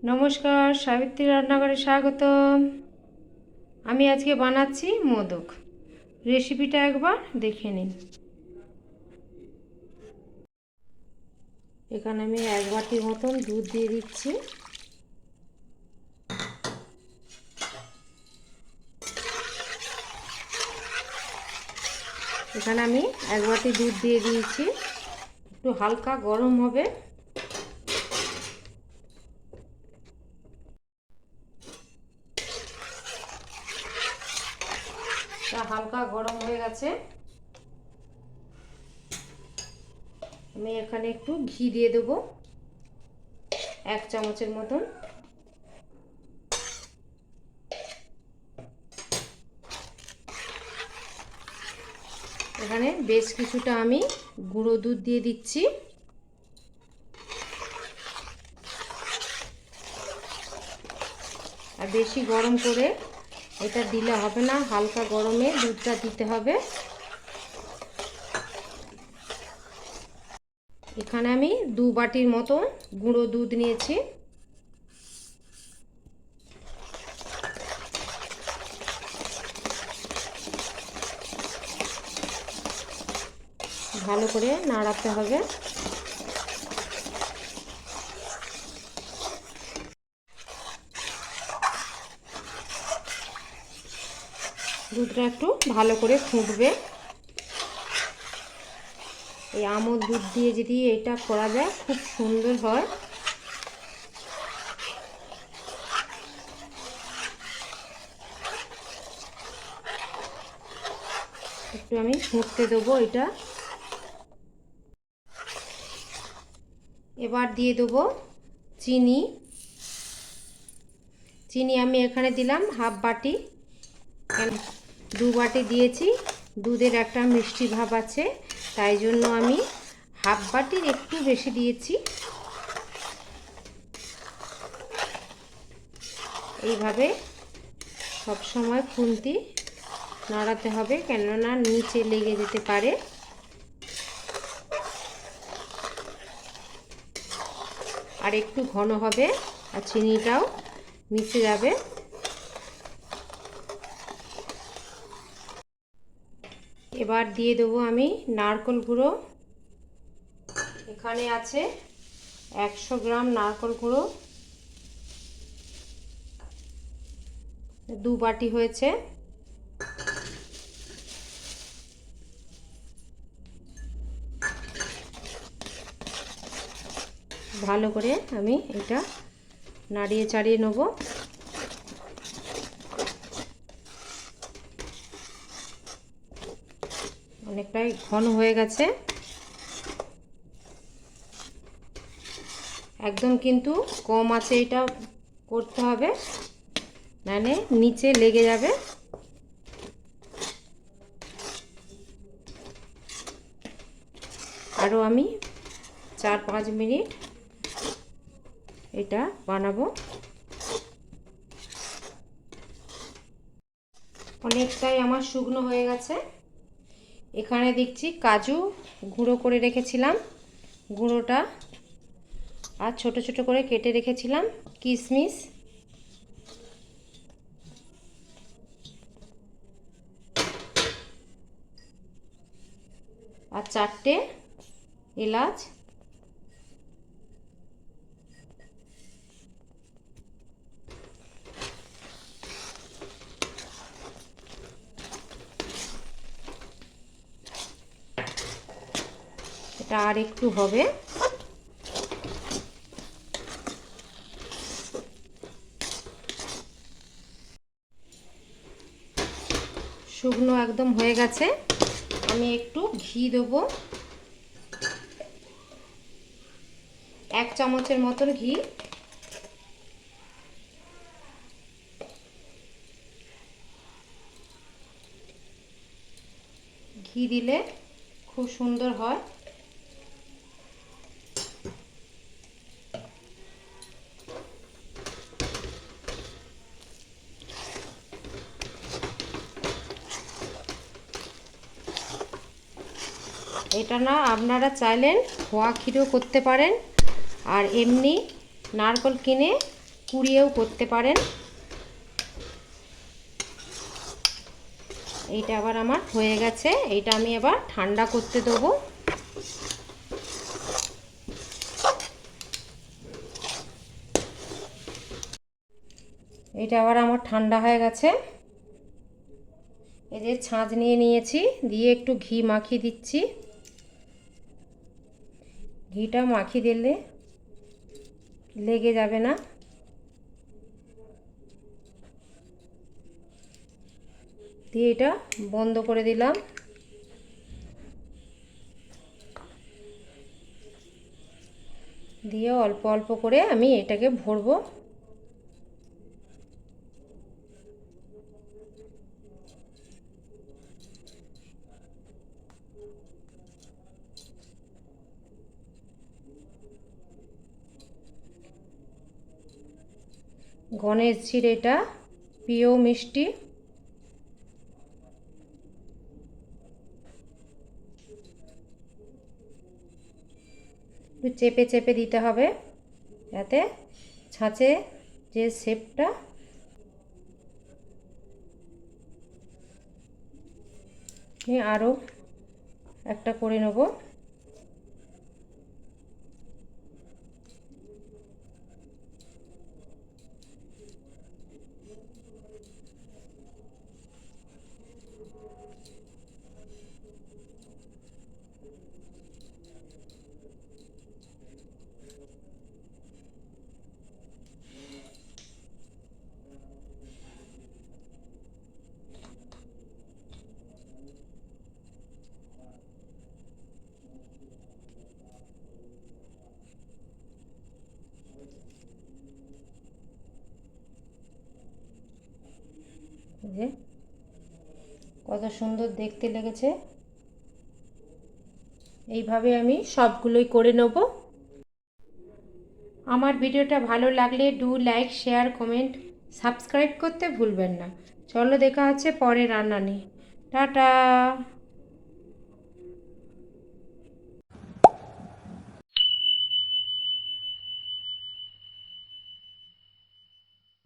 নমস্কার, সাবিত্রী রান্নাঘরে স্বাগতম। আমি আজকে বানাচ্ছি মোদক। রেসিপিটা একবার দেখে নিন। এখানে আমি 1 বাটি মতন দুধ দিয়ে দিচ্ছি। এখানে আমি 1 বাটি দুধ দিয়ে দিয়েছি। একটু হালকা গরম হবে। হালকা গরম হয়ে গেছে। আমি এখানে একটু ঘি দিয়ে দেবো, 1 চামচের মতন। এখানে বেশ কিছুটা আমি গুঁড়ো দুধ দিয়ে দিচ্ছি। আর বেশি গরম করে এটা দিলে হবে না, হালকা গরমে দুধটা দিতে হবে। এখানে আমি 2 বাটির মতো গুঁড়ো দুধ নিয়েছি। ভালো করে নাড়াতে হবে। দুধটা একটু ভালো করে ফুটবে। এই আমল দুধ দিয়ে যদি এটা করা যায় খুব সুন্দর হয়। একটু আমি ফুটতে দেবো এটা। এবার দিয়ে দেবো চিনি। চিনি আমি এখানে দিলাম 1/2 বাটি। 2 বাটি দিয়েছি, দুধের একটা মিষ্টি ভাব আছে, তাই জন্য আমি 1/2 বাটির একটু বেশি দিয়েছি। এইভাবে সব সময় খুন্তি নাড়াতে হবে, কেননা নিচে লেগে যেতে পারে। আর একটু ঘন হবে আর চিনিটাও মিশে যাবে। এবার দিয়ে দেবো আমি নারকেল গুঁড়ো। এখানে আছে 100 গ্রাম নারকেল গুঁড়ো। 2 বাটি হয়েছে। ভালো করে আমি এটা নাড়িয়ে চাড়িয়ে নেব। অনেকটাই ঘন হয়ে গেছে। একদম কিন্তু কম আছে এটা করতে হবে, মানে নিচে লেগে যাবে। আরও আমি 4-5 মিনিট এটা বানাবো। অনেকটাই আমার শুকনো হয়ে গেছে। এখানে দেখছি কাজু গুঁড়ো করে রেখেছিলাম, গুঁড়োটা, আর ছোট ছোট করে কেটে রেখেছিলাম কিশমিশ, আর 4টে এলাচ। এটা আর একটু হবে। শুকনো একদম হয়ে গেছে। আমি একটু ঘি দেবো, 1 চামচের মতন ঘি। ঘি দিলে খুব সুন্দর হয়। এটা না আপনারা চাইলেন খোয়া ক্ষীরও করতে পারেন, আর এমনি নারকেল কিনে কুড়িয়েও করতে পারেন। এইটা আবার আমার হয়ে গেছে, এইটা আমি এবার ঠান্ডা করতে দেবো। এটা আবার আমার ঠান্ডা হয়ে গেছে। এই যে ছাঁচ নিয়ে নিয়েছি, দিয়ে একটু ঘি মাখিয়ে দিচ্ছি। ঘিটা মাখিয়ে দিলে লেগে যাবে না। দিয়ে এটা বন্ধ করে দিলাম। দিয়ে অল্প অল্প করে আমি এটাকে ভরবো। গণেশজির এটা প্রিয় মিষ্টি। একটু চেপে চেপে দিতে হবে যাতে ছাঁচে যে শেপটা। আরও একটা করে নেব। যে কত সুন্দর দেখতে লেগেছে। এইভাবে আমি সবগুলোই করে নেব। আমার ভিডিওটা ভালো লাগলে লাইক শেয়ার কমেন্ট সাবস্ক্রাইব করতে ভুলবেন না। চলো দেখা হচ্ছে পরে রান্না নিয়ে। টাটা।